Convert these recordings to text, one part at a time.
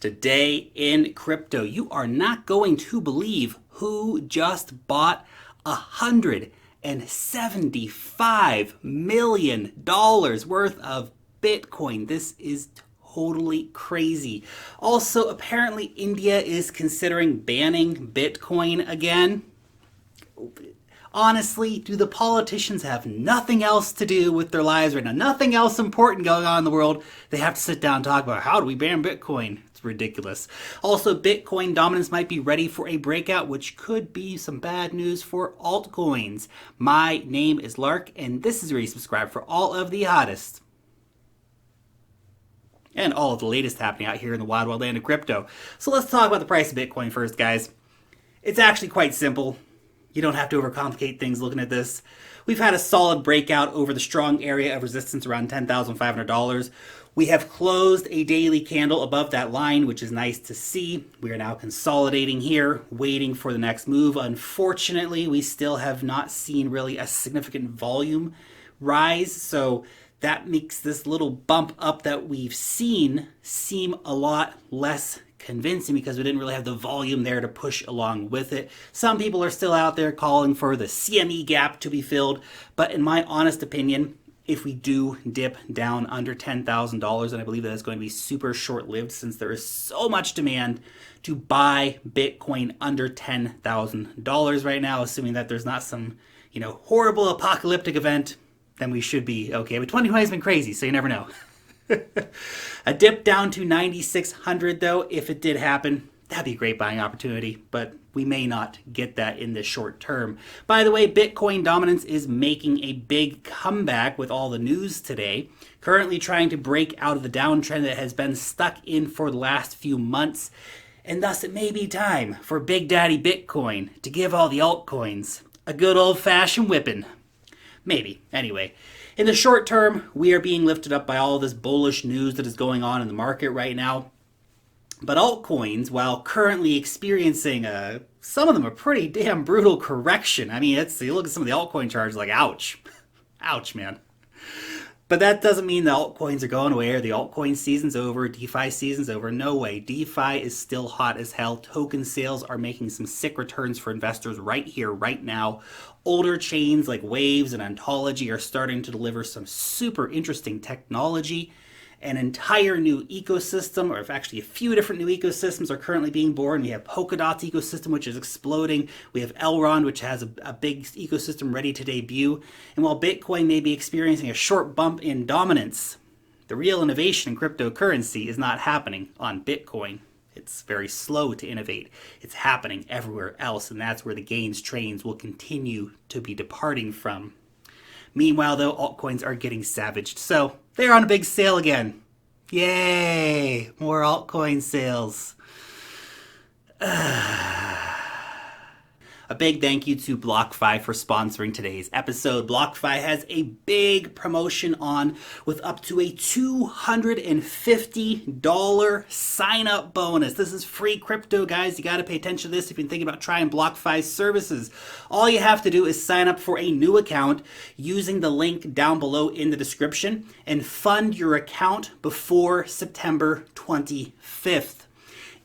Today in crypto, you are not going to believe who just bought $175 million worth of Bitcoin. This is totally crazy. Also, apparently India is considering banning Bitcoin again. Honestly, do the politicians have nothing else to do with their lives right now? Nothing else important going on in the world? They have to sit down and talk about how do we ban Bitcoin? It's ridiculous. Also, Bitcoin dominance might be ready for a breakout, which could be some bad news for altcoins. My name is Lark, and this is where you subscribe for all of the hottest and all of the latest happening out here in the wild, wild land of crypto. So let's talk about the price of Bitcoin first, guys. It's actually quite simple. You don't have to overcomplicate things looking at this. We've had a solid breakout over the strong area of resistance around $10,500. We have closed a daily candle above that line, which is nice to see. We are now consolidating here, waiting for the next move. Unfortunately, we still have not seen really a significant volume rise, so that makes this little bump up that we've seen seem a lot less convincing because we didn't really have the volume there to push along with it. Some people are still out there calling for the CME gap to be filled, but in my honest opinion, if we do dip down under $10,000, and I believe that is going to be super short-lived since there is so much demand to buy Bitcoin under $10,000 right now, assuming that there's not some, horrible apocalyptic event, then we should be okay. But 2020 has been crazy, so you never know. A dip down to 9,600 though, if it did happen, that'd be a great buying opportunity, but we may not get that in the short term. By the way, Bitcoin dominance is making a big comeback with all the news today, currently trying to break out of the downtrend that has been stuck in for the last few months, and thus it may be time for Big Daddy Bitcoin to give all the altcoins a good old-fashioned whipping. Maybe. Anyway, in the short term, we are being lifted up by all of this bullish news that is going on in the market right now. But altcoins, while currently experiencing some of them a pretty damn brutal correction. I mean, you look at some of the altcoin charts, like, ouch. Ouch, man. But that doesn't mean the altcoins are going away or the altcoin season's over, DeFi season's over. No way. DeFi is still hot as hell. Token sales are making some sick returns for investors right here, right now. Older chains like Waves and Ontology are starting to deliver some super interesting technology. An entire new ecosystem, or actually a few different new ecosystems are currently being born. We have Polkadot's ecosystem, which is exploding. We have Elrond, which has a big ecosystem ready to debut. And while Bitcoin may be experiencing a short bump in dominance, the real innovation in cryptocurrency is not happening on Bitcoin. It's very slow to innovate. It's happening everywhere else, and that's where the gains trains will continue to be departing from. Meanwhile, though, altcoins are getting savaged. So they're on a big sale again. Yay! More altcoin sales. A big thank you to BlockFi for sponsoring today's episode. BlockFi has a big promotion on with up to a $250 sign-up bonus. This is free crypto, guys. You got to pay attention to this if you're thinking about trying BlockFi's services. All you have to do is sign up for a new account using the link down below in the description and fund your account before September 25th.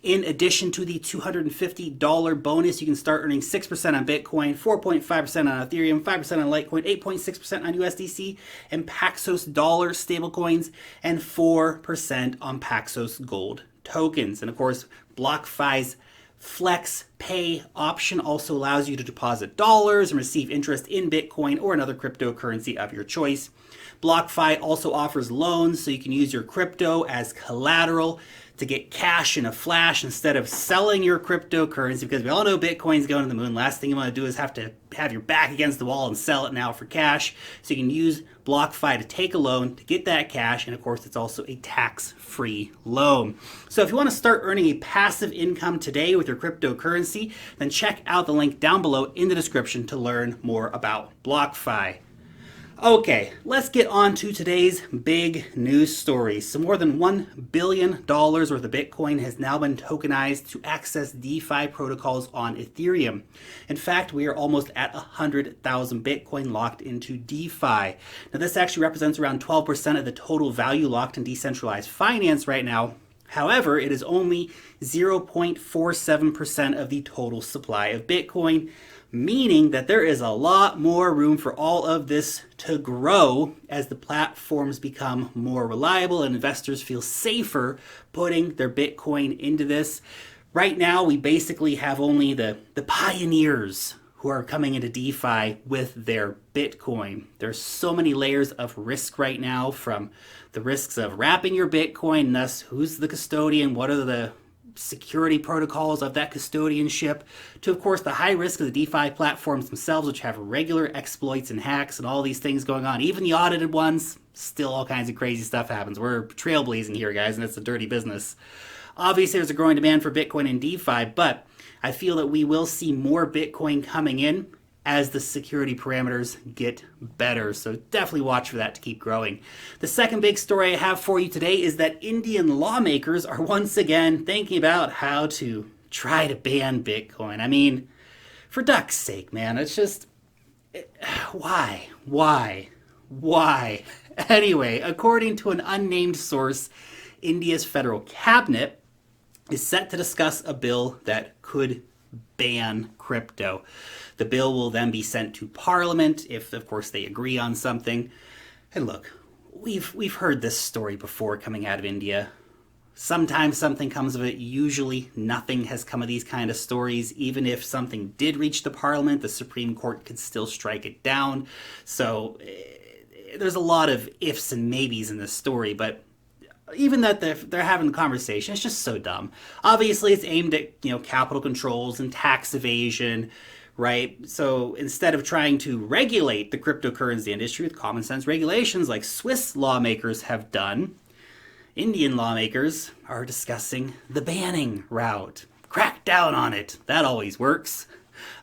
In addition to the $250 bonus, you can start earning 6% on Bitcoin, 4.5% on Ethereum, 5% on Litecoin, 8.6% on USDC and Paxos dollar stablecoins, and 4% on Paxos gold tokens. And of course, BlockFi's Flex Pay option also allows you to deposit dollars and receive interest in Bitcoin or another cryptocurrency of your choice. BlockFi also offers loans, so you can use your crypto as collateral to get cash in a flash instead of selling your cryptocurrency, because we all know Bitcoin's going to the moon. Last thing you want to do is have to have your back against the wall and sell it now for cash. So you can use BlockFi to take a loan to get that cash, and of course it's also a tax-free loan. So if you want to start earning a passive income today with your cryptocurrency, then check out the link down below in the description to learn more about BlockFi. Okay, let's get on to today's big news story. So more than $1 billion worth of Bitcoin has now been tokenized to access DeFi protocols on Ethereum. In fact, we are almost at 100,000 Bitcoin locked into DeFi. Now this actually represents around 12% of the total value locked in decentralized finance right now. However, it is only 0.47% of the total supply of Bitcoin, meaning that there is a lot more room for all of this to grow as the platforms become more reliable and investors feel safer putting their Bitcoin into this. Right now, we basically have only the pioneers who are coming into DeFi with their Bitcoin. There's so many layers of risk right now, from the risks of wrapping your Bitcoin, and thus who's the custodian, what are the security protocols of that custodianship, to of course the high risk of the DeFi platforms themselves, which have regular exploits and hacks and all these things going on. Even the audited ones, still all kinds of crazy stuff happens. We're trailblazing here, guys, and it's a dirty business. Obviously, there's a growing demand for Bitcoin and DeFi, but I feel that we will see more Bitcoin coming in as the security parameters get better. So definitely watch for that to keep growing. The second big story I have for you today is that Indian lawmakers are once again thinking about how to try to ban Bitcoin. I mean, for duck's sake, man, it's just, why? Anyway, according to an unnamed source, India's federal cabinet is set to discuss a bill that could ban crypto. The bill will then be sent to Parliament if, of course, they agree on something. And look, we've heard this story before coming out of India. Sometimes something comes of it. Usually nothing has come of these kind of stories. Even if something did reach the Parliament, the Supreme Court could still strike it down. So there's a lot of ifs and maybes in this story, but even that they're having the conversation, it's just so dumb. Obviously, it's aimed at capital controls and tax evasion, right? So instead of trying to regulate the cryptocurrency industry with common sense regulations like Swiss lawmakers have done, Indian lawmakers are discussing the banning route. Crack down on it. That always works.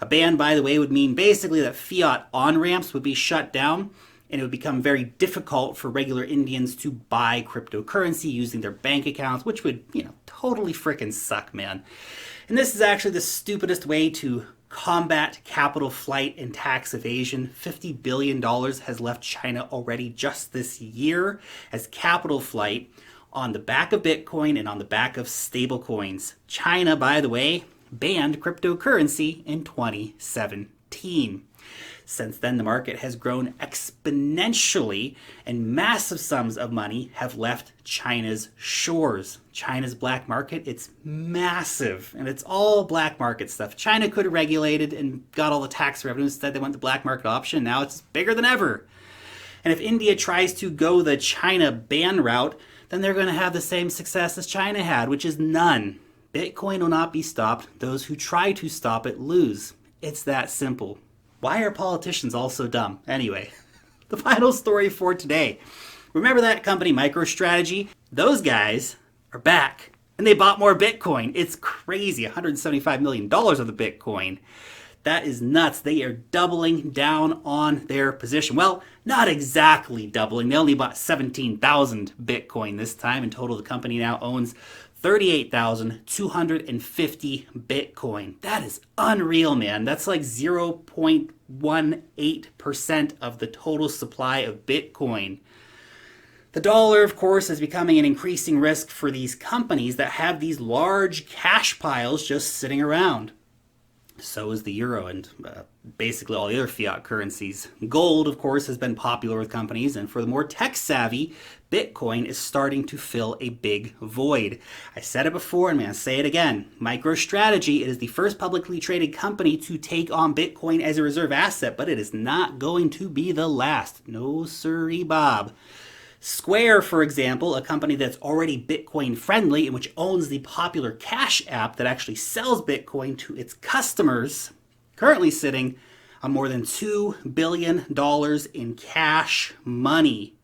A ban, by the way, would mean basically that fiat on-ramps would be shut down, and it would become very difficult for regular Indians to buy cryptocurrency using their bank accounts, which would, totally frickin' suck, man. And this is actually the stupidest way to combat capital flight and tax evasion. $50 billion has left China already just this year as capital flight on the back of Bitcoin and on the back of stablecoins. China, by the way, banned cryptocurrency in 2017. Since then, the market has grown exponentially, and massive sums of money have left China's shores. China's black market, it's massive, and it's all black market stuff. China could have regulated and got all the tax revenue. Instead, they went the black market option. Now it's bigger than ever. And if India tries to go the China ban route, then they're going to have the same success as China had, which is none. Bitcoin will not be stopped. Those who try to stop it lose. It's that simple. Why are politicians all so dumb? Anyway, the final story for today. Remember that company MicroStrategy? Those guys are back, and they bought more Bitcoin. It's crazy, $175 million of the Bitcoin. That is nuts. They are doubling down on their position. Well, not exactly doubling. They only bought 17,000 Bitcoin this time. In total, the company now owns 38,250 Bitcoin. That is unreal, man. That's like 0.18% of the total supply of Bitcoin. The dollar, of course, is becoming an increasing risk for these companies that have these large cash piles just sitting around. So is the euro and basically all the other fiat currencies. Gold, of course, has been popular with companies, and for the more tech-savvy, Bitcoin is starting to fill a big void. I said it before, and I'm going to say it again. MicroStrategy is the first publicly traded company to take on Bitcoin as a reserve asset, but it is not going to be the last. No sirree, Bob. Square, for example, a company that's already Bitcoin friendly and which owns the popular Cash app that actually sells Bitcoin to its customers, currently sitting on more than $2 billion in cash money.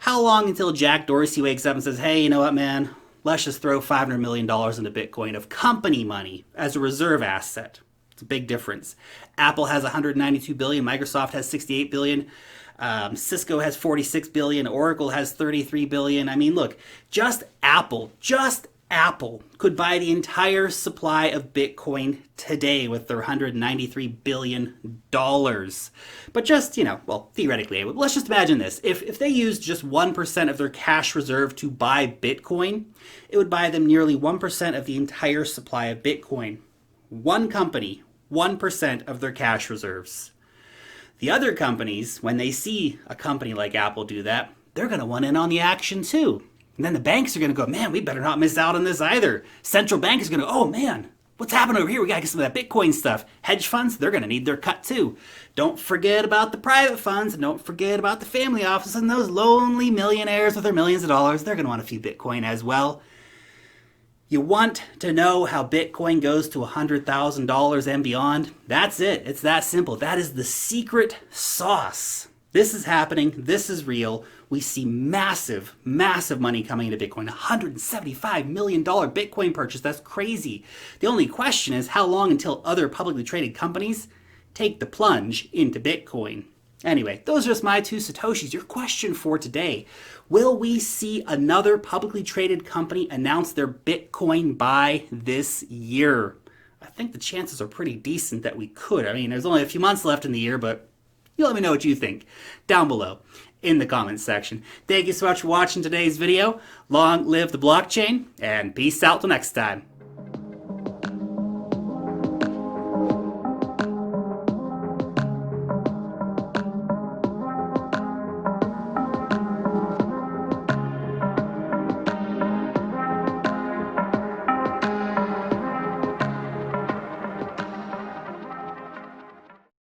How long until Jack Dorsey wakes up and says, hey, you know what, man? Let's just throw $500 million into Bitcoin of company money as a reserve asset. It's a big difference. Apple has $192 billion. Microsoft has $68 billion. Cisco has $46 billion. Oracle has $33 billion. I mean, look, just Apple Apple could buy the entire supply of Bitcoin today with their $193 billion. But just, well, theoretically, let's just imagine this. If they used just 1% of their cash reserve to buy Bitcoin, it would buy them nearly 1% of the entire supply of Bitcoin. One company, 1% of their cash reserves. The other companies, when they see a company like Apple do that, they're going to want in on the action too. And then the banks are going to go, man, we better not miss out on this either. Central bank is going to go, oh man, what's happening over here? We got to get some of that Bitcoin stuff. Hedge funds, they're going to need their cut too. Don't forget about the private funds, and don't forget about the family offices and those lonely millionaires with their millions of dollars. They're going to want a few Bitcoin as well. You want to know how Bitcoin goes to $100,000 and beyond? That's it. It's that simple. That is the secret sauce. This is happening. This is real. We see massive, massive money coming into Bitcoin. $175 million Bitcoin purchase. That's crazy. The only question is how long until other publicly traded companies take the plunge into Bitcoin. Anyway, those are just my 2 Satoshis. Your question for today. Will we see another publicly traded company announce their Bitcoin buy this year? I think the chances are pretty decent that we could. I mean, there's only a few months left in the year, but you let me know what you think down below in the comments section. Thank you so much for watching today's video. Long live the blockchain, and peace out till next time.